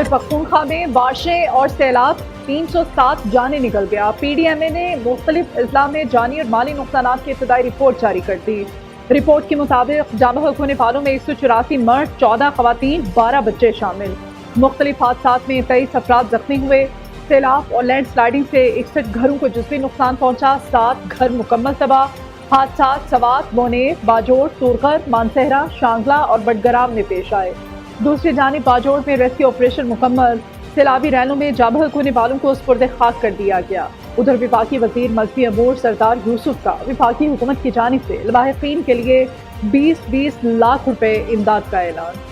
पख्तूनख्वा में बारिशें और सैलाब 307 जाने निकल गया। PDMA ने मुख्तलिफ अजला में जानी और माली नुकसानात की इब्तदाई रिपोर्ट जारी कर दी। रिपोर्ट के मुताबिक जाम बहक होने वालों में 184 मर्द, 14 खवातीन, 12 बच्चे शामिल। मुख्तलिफ हादसात में 23 अफराद जख्मी हुए। सैलाब और लैंड स्लाइडिंग से 61 घरों को जुज़वी नुकसान पहुंचा, 7 घर मुकम्मल तबाह। हादसात सवात, बोनेर, बाजोड़, तुरकर, मानसहरा, शांगला और बडगराम में पेश आए। दूसरी जानिब बाजोड़ में रेस्क्यू ऑपरेशन मुकम्मल। सैलाबी रैलों में जाम बहक होने वालों को सुपुर्द खाक कर दिया गया। उधर विफाकी वजीर मजहबी अमूर सरदार यूसुफ का विफाकी हुकूमत की जानिब से लवाहिकीन के लिए 20-20 लाख रुपए इमदाद का ऐलान।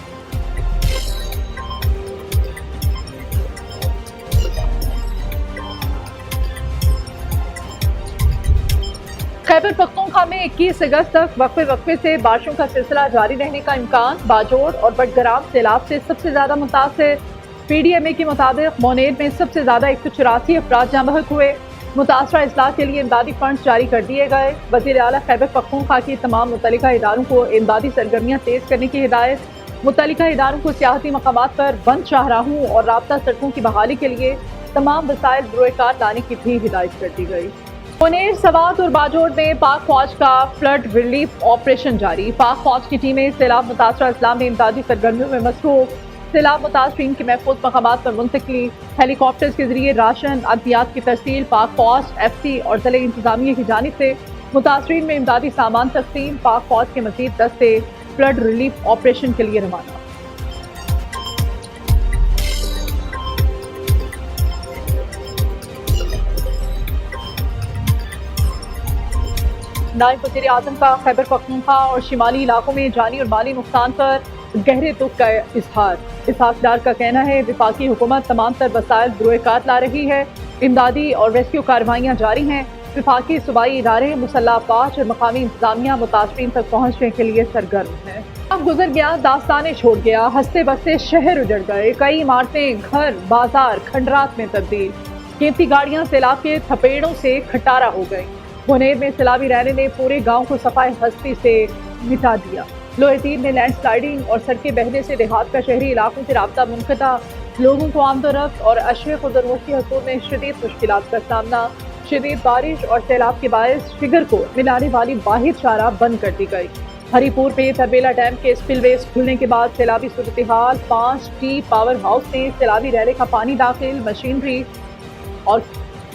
खैबर पख्तूनख्वा में 21 अगस्त तक वक्फे से बारिशों का सिलसिला जारी रहने का इम्कान। बाजोड़ और बडगराम सैलाब से सबसे ज्यादा मुतासिर। PDMA के मुताबिक मोनेर में सबसे ज्यादा 184 अफराद जाम बहक हुए। मुतासरा अजला के लिए इमदादी फंड जारी कर दिए गए। वज़ीर आला खैबर पख्तूनख्वा की तमाम मुतल्लिका इदारों को इमदादी सरगर्मियाँ तेज करने की हिदायत। मुतल्लिका इदारों को सियाहती मकामात पर बंद शाहराहों और राब्ता सड़कों की बहाली के लिए तमाम वसाइल बरोकार लाने की भी हिदायत कर दी गई। मुनेर, सवात और बाजोड़ में पाक फौज का फ्लड रिलीफ ऑपरेशन जारी। पाक फौज की टीमें सैलाब मुतासरा अजला में इमदादी सरगर्मियों में मसरूफ। सैलाब मुतासरीन के महफूज मकामात पर मुंतकली, हेलीकॉप्टर्स के जरिए राशन अद्वियात की तरसील। पाक फौज, FC और ज़िले इंतजामिया की जानिब से मुतासरीन में इमदादी सामान तकसीम। पाक फौज के मज़ीद दस्ते फ्लड रिलीफ ऑपरेशन के लिए रवाना। नायब वज़ीर आज़म का खैबर पख्तूनख्वा और शिमाली इलाकों में जानी और माली नुकसान पर गहरे दुख का इजहार। इसहाक डार का कहना है विफाकी हुकूमत तमाम तर वसाइल बरोकार ला रही है। इमदादी और रेस्क्यू कार्रवाइयाँ जारी हैं। विफाकी सूबाई इदारे, मुसल्लह अफवाज और मकामी इंतजामिया मुतासरीन तक पहुँचने के लिए सरगर्म है। अब गुजर गया, दास्तानें छोड़ गया, हंसते बसते शहर उजड़ गए। कई इमारतें, घर, बाजार खंडरात में तब्दील। कीमती गाड़ियाँ सैलाब के थपेड़ों से खटारा हो गई। मुनेर में सैलाबी रैने ने पूरे गांव को सफाई हस्ती से मिटा दिया। लोहेतीर में लैंड स्लाइडिंग और सड़कें बहने से देहात का शहरी इलाकों से राब्ता मुनक़ता। लोगों को आमदोरफ्त और अशरफ और ज़रूरती हसूल में शदीद मुश्किलात का सामना। शदीद बारिश और सैलाब के बायस फिगर को मिलाने वाली वाहिद शाहराह बंद कर दी गई। हरीपुर में तरबेला डैम के स्पिलवेज खुलने के बाद सैलाबी सूरत हाल। 5T पावर हाउस में सैलाबी रैले का पानी दाखिल, मशीनरी और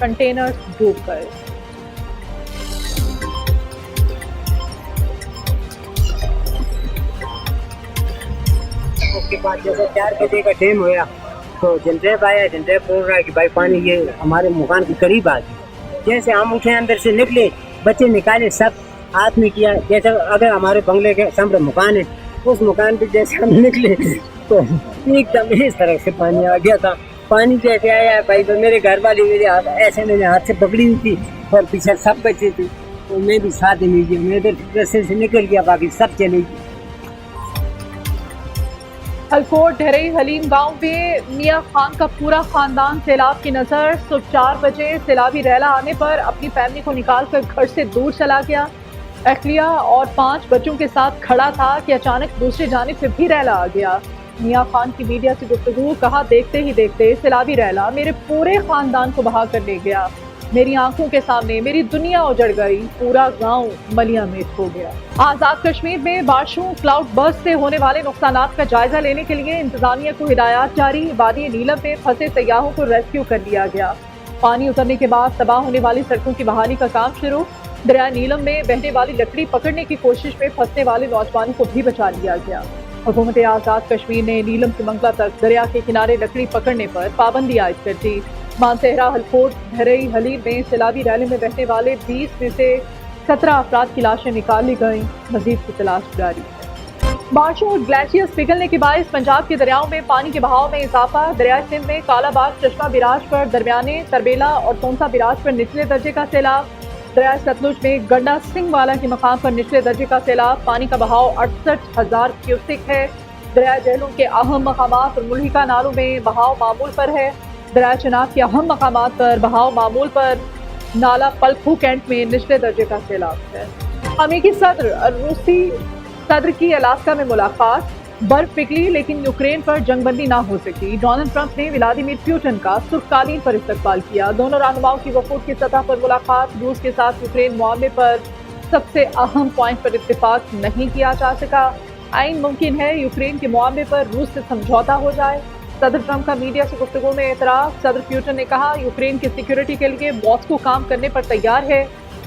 कंटेनर डूब गए। उसके बाद जैसे 4 बजे का टाइम हुआ तो जनरेट आया। जनरेट बोल रहा है कि भाई पानी ये हमारे मकान के करीब आ गया। जैसे हम उठे अंदर से निकले, बच्चे निकाले, सब हाथ में किया। जैसे अगर हमारे बंगले के सामने मकान है, उस मकान पे जैसे हम निकले तो एकदम इस तरह से पानी आ गया था। पानी जैसे आया भाई तो मेरे घर वाली मेरे हाथ ऐसे मेरे हाथ से पकड़ी हुई थी और पीछे सब बच्चे थे, तो मैं भी साथ नहीं गया। मैं इधर रस्ते से निकल गया, बाकी सब चले गए। हलकोट ढरई हलीम गांव में मियां खान का पूरा खानदान सैलाब की नजर। सुबह 4 बजे सैलाबी रैला आने पर अपनी फैमिली को निकालकर घर से दूर चला गया। अहलिया और 5 बच्चों के साथ खड़ा था कि अचानक दूसरी जानिब से भी रैला आ गया। मियां खान की मीडिया से गुफ्तगू, कहा देखते ही देखते सैलाबी रैला मेरे पूरे खानदान को बहा कर ले गया। मेरी आंखों के सामने मेरी दुनिया उजड़ गई, पूरा गांव मलिया मेट हो गया। आज़ाद कश्मीर में बारिशों, क्लाउड बर्स्ट से होने वाले नुकसानात का जायजा लेने के लिए इंतजामिया को हिदायत जारी। वादी नीलम में फंसे सयाहों को रेस्क्यू कर लिया गया। पानी उतरने के बाद तबाह होने वाली सड़कों की बहाली का काम शुरू। दरिया नीलम में बहने वाली लकड़ी पकड़ने की कोशिश में फंसने वाले नौजवानों को भी बचा लिया गया। हुकूमत आज़ाद कश्मीर ने नीलम से मंगला तक दरिया के किनारे लकड़ी पकड़ने पर पाबंदी आयद कर दी। मानसहरा, हलकोट, ढरई हलीम में सैलाबी रैली में बहने वाले 20 में से 17 अफराद की लाशें निकाल ली गईं। मजीद की तलाश जारी है। बारिशों और ग्लेशियर्स पिघलने के बायस पंजाब के दरियाओं में पानी के बहाव में इजाफा। दरिया सिंध में कालाबाग, चश्मा बिराज पर दरमियाने, तरबेला और तोंसा बिराज पर निचले दर्जे का सैलाब। दरिया सतलुज में गंडा सिंह वाला के मकाम पर निचले दर्जे का सैलाब। पानी का बहाव 68,000 क्यूसिक है। दरिया जहलम के अहम मकामात और मुल्हिका नालों में बहाव मामूल पर है। दरिया चनाब के अहम मकामात पर बहाव मामूल पर। नाला पलखू कैंट में निचले दर्जे का सैलाब है। अमेरिकी सदर रूसी सदर की अलास्का में मुलाकात। बर्फ पिघली लेकिन यूक्रेन पर जंगबंदी ना हो सकी। डोनाल्ड ट्रंप ने व्लादिमीर पुतिन का सुर्खकालीन पर इस्तकबाल किया। दोनों रहनुमाओं की वफूद की सतह पर मुलाकात। रूस के साथ यूक्रेन मामले पर सबसे अहम पॉइंट पर इत्तेफाक नहीं किया जा सका। आइन मुमकिन है यूक्रेन के मामले पर रूस से समझौता हो जाए। सदर ट्रंप का मीडिया से गुफ्तगू में एतराज। सदर पुतिन ने कहा यूक्रेन की सिक्योरिटी के लिए मॉस्को काम करने पर तैयार है।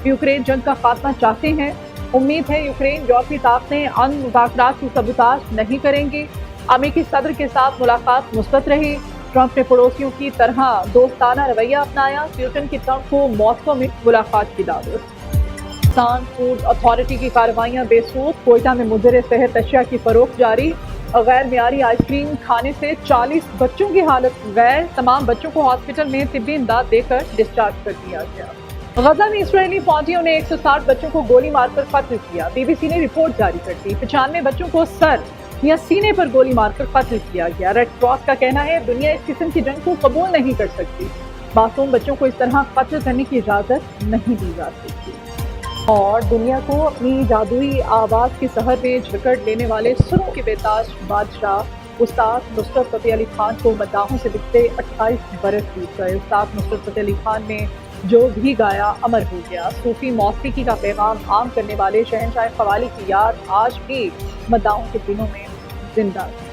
यूक्रेन जंग का खात्मा चाहते हैं। उम्मीद है यूक्रेन यूरोपीय ताकतें अन मुज़ाकरात की सबूताज नहीं करेंगी। अमेरिकी सदर के साथ मुलाकात मुस्बत रही। ट्रंप ने पड़ोसियों की तरह दोस्ताना रवैया अपनाया। पुतिन की ट्रंप को मॉस्को में मुलाकात की दावत। पाकिस्तान फूड अथॉरिटी की कार्रवाइयां बेसूद। कोयटा में मुजर सेहत अशिया की फरोख्त जारी। गैर मियारी आइसक्रीम खाने से 40 बच्चों की हालत गैर। तमाम बच्चों को हॉस्पिटल में तिब्बी इमदाद देकर डिस्चार्ज कर दिया गया। गजा में इसराइली फौजियों ने 160 बच्चों को गोली मारकर कत्ल किया। बीबीसी ने रिपोर्ट जारी कर दी। 95 बच्चों को सर या सीने पर गोली मारकर कत्ल किया गया। रेड क्रॉस का कहना है दुनिया इस किस्म की जंग को कबूल नहीं कर सकती। मासूम बच्चों को इस तरह कत्ल करने की इजाजत नहीं दी जा सकती। और दुनिया को अपनी जादुई आवाज़ की सहर में झकड़ लेने वाले सुरों के बेताज बादशाह उस्ताद नुसरत फ़तेह अली खान को मद्दाहों से बिकते 28 बरस बीत गए। उस्ताद नुसरत फ़तेह अली खान ने जो भी गाया अमर हो गया। सूफी मौसीकी का पैगाम आम करने वाले शहंशाह क़व्वाली की याद आज भी मद्दाहों के दिलों में जिंदा है।